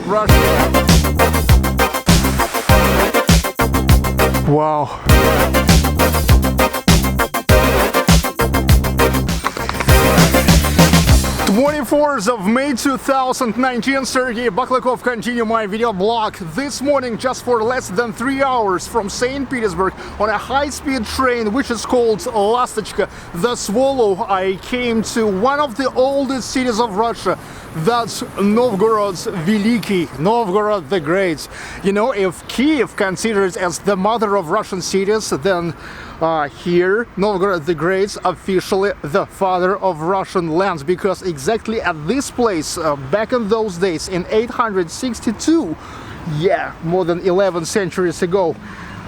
of Russia. Wow. 24th of May 2019, Sergey Baklakov continue my video blog this morning just for less than 3 hours from St. Petersburg on a high-speed train which is called Lastочка, the Swallow. I came to one of the oldest cities of Russia. That's Novgorod's Veliky Novgorod the Great. You know, if Kiev considered as the mother of Russian cities, then here Novgorod the Great officially the father of Russian lands, because exactly at this place back in those days in 862, yeah, more than 11 centuries ago,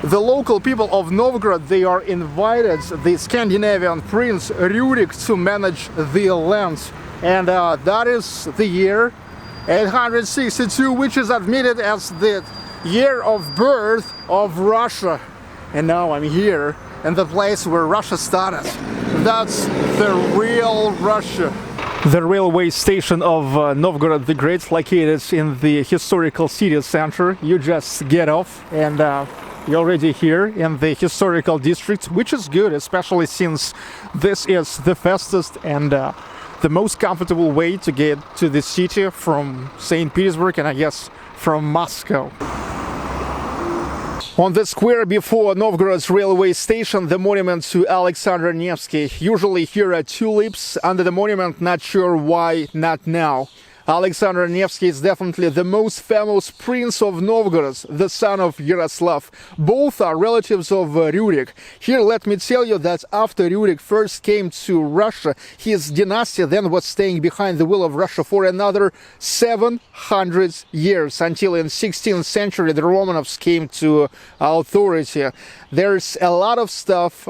the local people of Novgorod, they are invited the Scandinavian prince Rurik to manage the lands. And that is the year 862, which is admitted as the year of birth of Russia. And now I'm here in the place where Russia started. That's the real Russia. The railway station of Novgorod the Great, located in the historical city center. You just get off and you're already here in the historical district, which is good, especially since this is the fastest and the most comfortable way to get to the city from St. Petersburg and I guess from Moscow. On the square before Novgorod's railway station, the monument to Alexander Nevsky. Usually here are tulips under the monument, not sure why not now. Alexander Nevsky is definitely the most famous prince of Novgorod, the son of Yaroslav. Both are relatives of Rurik. Here let me tell you that after Rurik first came to Russia, his dynasty then was staying behind the wheel of Russia for another 700 years, until in 16th century the Romanovs came to authority. There's a lot of stuff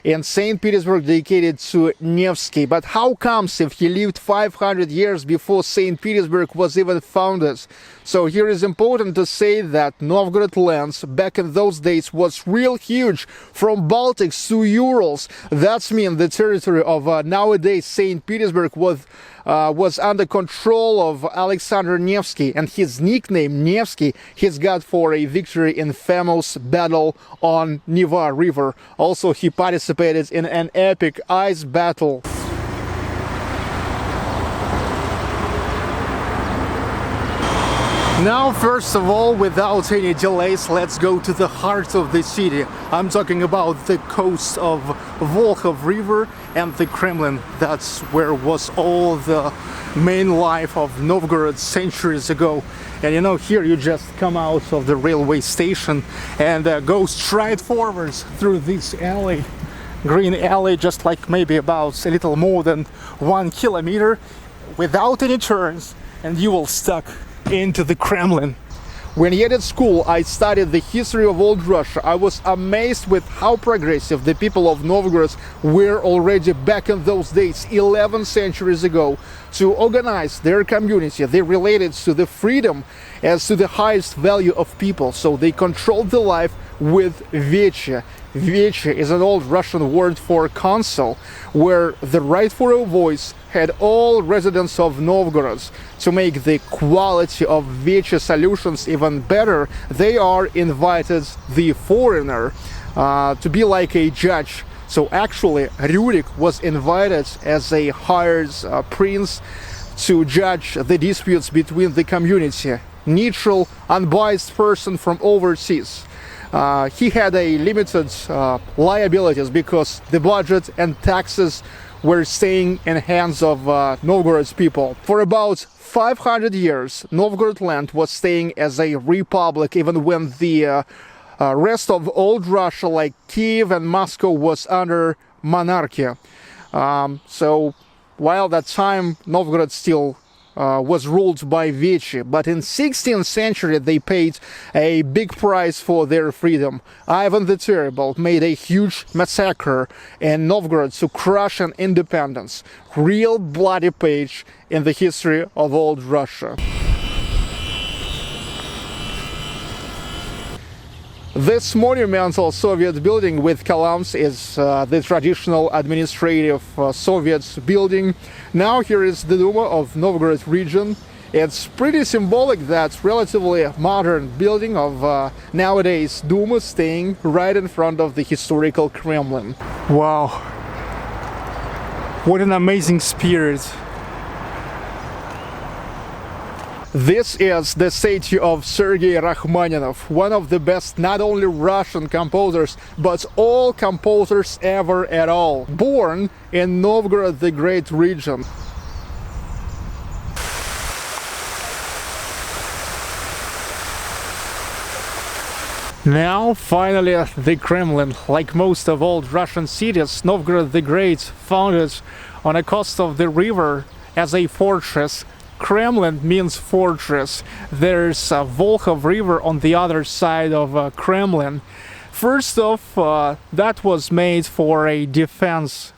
in St. Petersburg dedicated to Nevsky, but how comes if he lived 500 years before St. Petersburg was even founded? So here is important to say that Novgorod lands back in those days was real huge, from Baltics to Urals. That's mean the territory of nowadays St. Petersburg was under control of Alexander Nevsky, and his nickname Nevsky he's got for a victory in famous battle on Nizny River. Also he participated in an epic ice battle. Now, first of all, without any delays, let's go to the heart of the city. I'm talking about the coast of Volkhov River and the Kremlin. That's where was all the main life of Novgorod centuries ago. And you know, here you just come out of the railway station and go straight forwards through this alley, green alley, just like maybe about a little more than 1 kilometer, without any turns, and you will stuck into the Kremlin. When yet at school I studied the history of old Russia, I was amazed with how progressive the people of Novgorod were already back in those days, 11 centuries ago, to organize their community. They related to the freedom as to the highest value of people, so they controlled the life with veche. Veche is an old Russian word for council, where the right for a voice had all residents of Novgorod. To make the quality of veche solutions even better, they are invited the foreigner to be like a judge. So actually Rurik was invited as a hired prince to judge the disputes between the community. Neutral, unbiased person from overseas. He had a limited liabilities because the budget and taxes were staying in hands of Novgorod's people. For about 500 years, Novgorod land was staying as a republic, even when the rest of old Russia, like Kiev and Moscow, was under monarchy. So while that time, Novgorod still was ruled by veche, but in 16th century they paid a big price for their freedom. Ivan the Terrible made a huge massacre in Novgorod to crush an independence. Real bloody page in the history of old Russia. This monumental Soviet building with columns is the traditional administrative Soviet building. Now here is the Duma of Novgorod region, It's pretty symbolic that relatively modern building of nowadays Duma staying right in front of the historical Kremlin. Wow, what an amazing spirit. This is the statue of Sergei Rachmaninov, one of the best not only Russian composers, but all composers ever at all. Born in Novgorod the Great region. Now, finally, the Kremlin. Like most of old Russian cities, Novgorod the Great, founded on the coast of the river as a fortress. Kremlin means fortress. There's a Volkhov River on the other side of Kremlin. First off, that was made for a defense.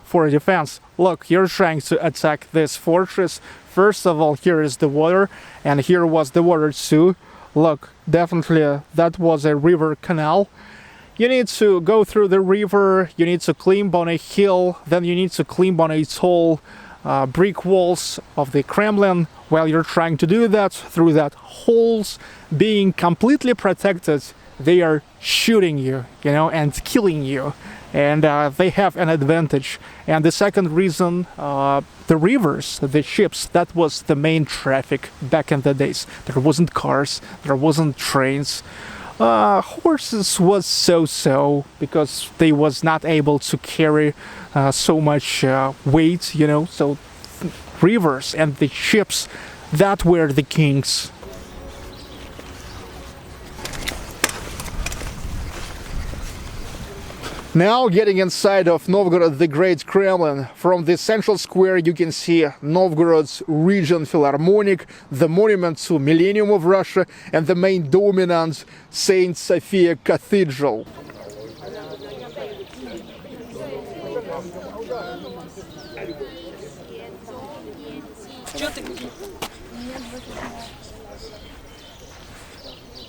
Look, you're trying to attack this fortress. First of all, here is the water, and here was the water too. Look, definitely that was a river canal. You need to go through the river, you need to climb on a hill, then you need to climb on a tall brick walls of the Kremlin. While you're trying to do that, through that holes being completely protected, they are shooting you, and killing you. And they have an advantage. And the second reason, the rivers, the ships, that was the main traffic back in the days. There wasn't cars, there wasn't trains. Horses was so-so, because they was not able to carry so much weight, so rivers and the ships, that were the kings. Now getting inside of Novgorod the Great Kremlin. From the central square you can see Novgorod's region Philharmonic, the monument to Millennium of Russia, and the main dominant Saint Sofia Cathedral.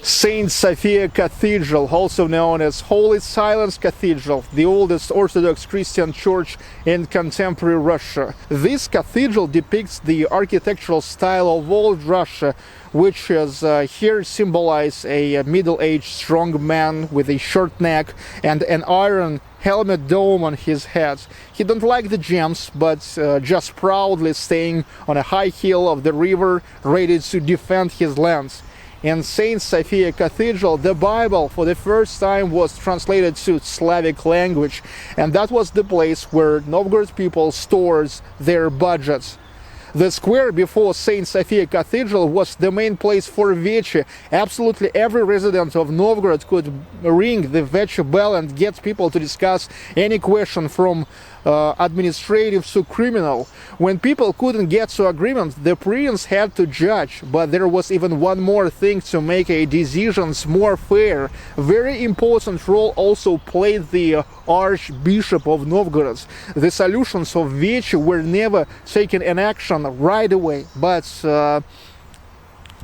Saint Sofia Cathedral, also known as Holy Silence Cathedral, the oldest Orthodox Christian church in contemporary Russia. This cathedral depicts the architectural style of old Russia, which is here symbolize a middle-aged strong man with a short neck and an iron helmet dome on his head. He don't like the gems, but just proudly staying on a high hill of the river, ready to defend his lands. In Saint Sofia Cathedral, the Bible for the first time was translated to Slavic language, and that was the place where Novgorod people stores their budgets. The square before Saint Sofia Cathedral was the main place for Vechi. Absolutely every resident of Novgorod could ring the Vechi bell and get people to discuss any question from administrative to criminal. When people couldn't get to agreement, the prince had to judge, but there was even one more thing to make a decisions more fair. Very important role also played the Archbishop of Novgorod. The solutions of Vechi were never taken in action right away, but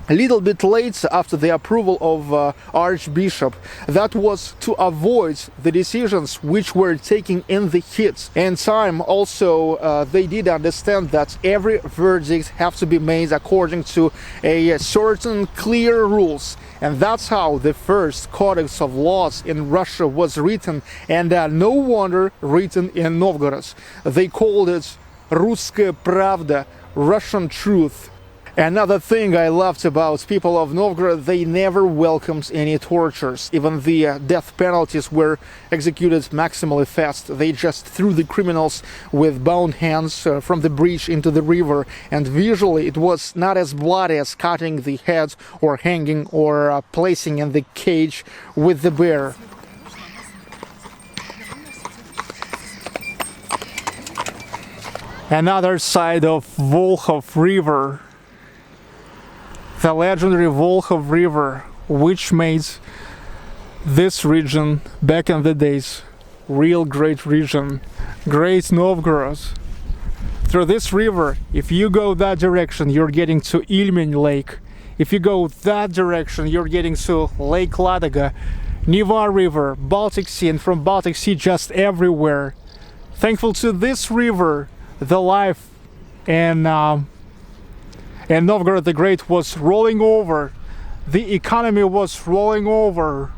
a little bit late after the approval of Archbishop. That was to avoid the decisions which were taken in the heat. In time also they did understand that every verdict have to be made according to a certain clear rules. And that's how the first codex of laws in Russia was written, and no wonder written in Novgorod. They called it Ruskaya Pravda, Russian truth. Another thing I loved about people of Novgorod, they never welcomed any tortures. Even the death penalties were executed maximally fast. They just threw the criminals with bound hands from the bridge into the river, and visually it was not as bloody as cutting the head or hanging or placing in the cage with the bear. Another side of Volkhov River. The legendary Volkhov River, which made this region back in the days real great region, Great Novgorod. Through this river, if you go that direction, you're getting to Ilmen Lake. If you go that direction, you're getting to Lake Ladoga, Neva River, Baltic Sea, and from Baltic Sea just everywhere. Thankful to this river, the life in and Novgorod the Great was rolling over. The economy was rolling over.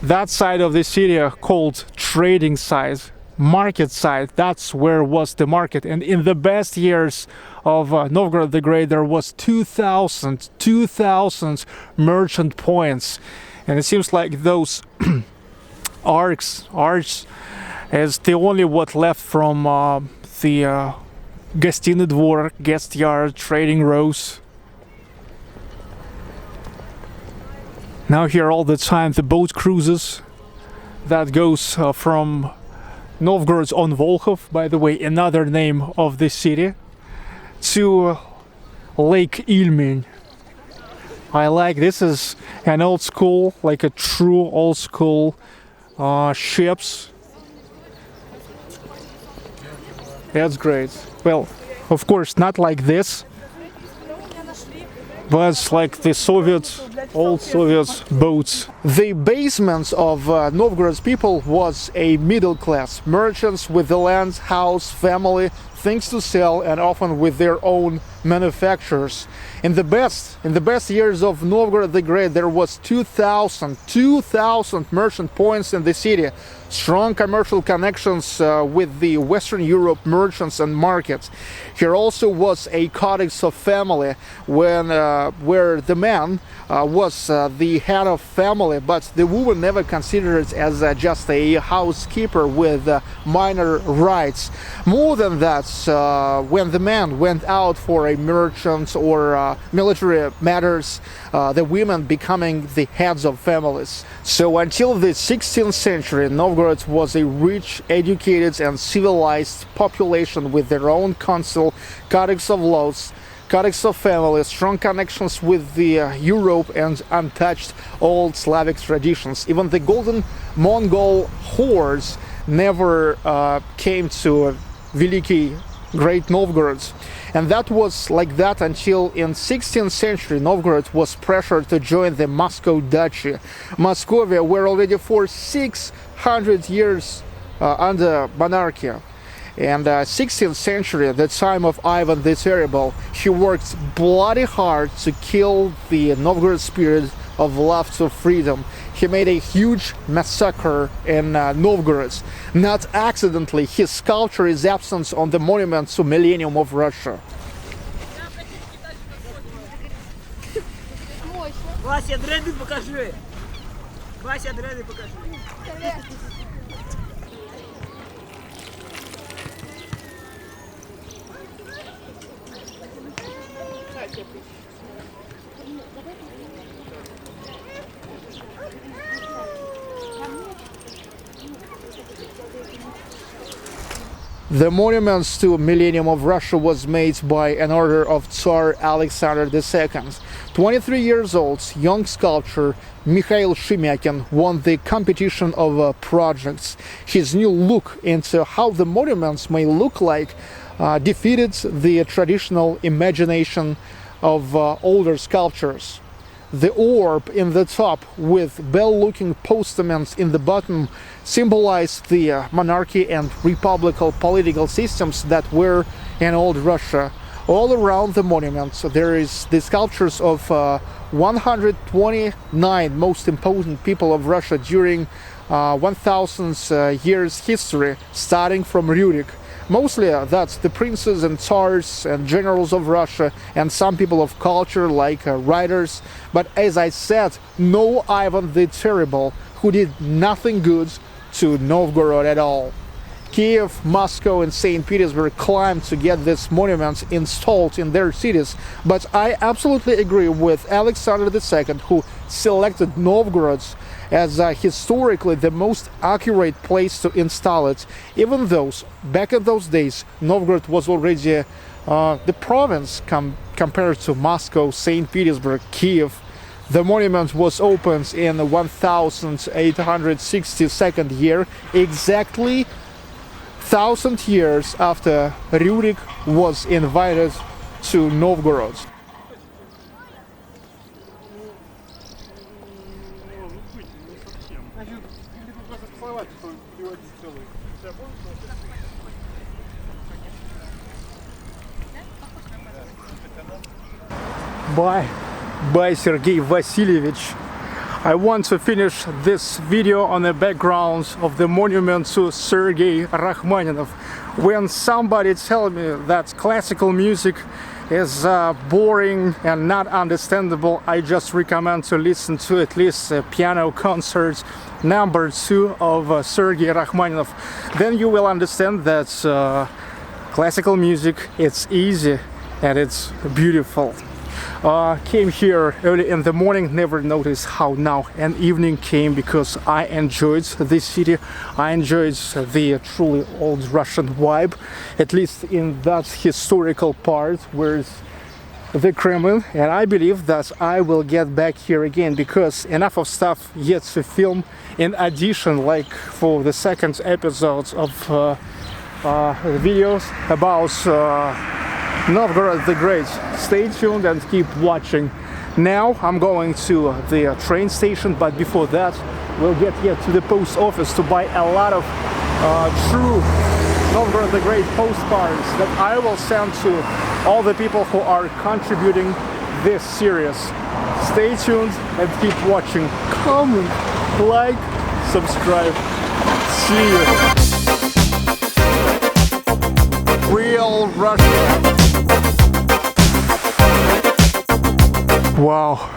That side of the city called trading side, market side, that's where was the market. And in the best years of Novgorod the Great, there was 2,000 merchant points. And it seems like those arcs is the only what left from the Gostinny Dvor, guest yard, trading rows. Now here all the time the boat cruises that goes from Novgorod-on-Volkhov, by the way, another name of the city, to Lake Ilmen. I like this is an old school, like a true old school ships. That's great. Well, of course, not like this, but it's like the old Soviet boats. The basements of Novgorod's people was a middle class, merchants with the land, house, family, things to sell, and often with their own manufacturers. In the best years of Novgorod the Great, there was 2,000 merchant points in the city, strong commercial connections with the Western Europe merchants and markets. Here also was a codex of family where the man was the head of family, but the woman never considered as just a housekeeper with minor rights. More than that, when the man went out for a merchant or military matters, the women becoming the heads of families. So until the 16th century, Novgorod was a rich, educated and civilized population with their own council, codex of laws, codex of family, strong connections with the Europe and untouched old Slavic traditions. Even the golden Mongol hordes never came to Veliky Great Novgorod. And that was like that until in 16th century Novgorod was pressured to join the Moscow Duchy. Moscovia were already for 600 years under monarchy. And 16th century, the time of Ivan the Terrible, he worked bloody hard to kill the Novgorod spirit of love to freedom. He made a huge massacre in Novgorod. Not accidentally, his sculpture is absent on the monument to Millennium of Russia. Вася, дреды покажи! Вася, дреды покажи! The monuments to Millennium of Russia was made by an order of Tsar Alexander II. 23 years old, young sculptor Mikhail Shemyakin won the competition of projects. His new look into how the monuments may look like defeated the traditional imagination of older sculptures. The orb in the top with bell-looking postaments in the bottom symbolized the monarchy and republican political systems that were in old Russia. All around the monuments there is the sculptures of 129 most important people of Russia during 1000 years history, starting from Rurik. Mostly that's the princes and tsars and generals of Russia and some people of culture like writers. But as I said, no Ivan the Terrible, who did nothing good to Novgorod at all. Kiev, Moscow and St. Petersburg climbed to get these monuments installed in their cities, but I absolutely agree with Alexander II, who selected Novgorod as historically the most accurate place to install it, even though back in those days Novgorod was already the province compared to Moscow, St. Petersburg, Kiev. The monument was opened in 1862 year, exactly 1000 years after Rurik was invited to Novgorod. by Sergei Vasilievich. I want to finish this video on the background of the monument to Sergei Rachmaninov. When somebody tells me that classical music is boring and not understandable, I just recommend to listen to at least piano concert number 2 of Sergei Rachmaninov. Then you will understand that classical music, it's easy and it's beautiful. Came here early in the morning, never noticed how now an evening came, because I enjoyed this city. I enjoyed the truly old Russian vibe, at least in that historical part where's the Kremlin, and I believe that I will get back here again, because enough of stuff yet to film. In addition, like for the second episode of videos about Novgorod the Great. Stay tuned and keep watching. Now I'm going to the train station, but before that we'll get here to the post office to buy a lot of true Novgorod the Great postcards that I will send to all the people who are contributing this series. Stay tuned and keep watching. Comment, like, subscribe. See you. Real Russia. Wow.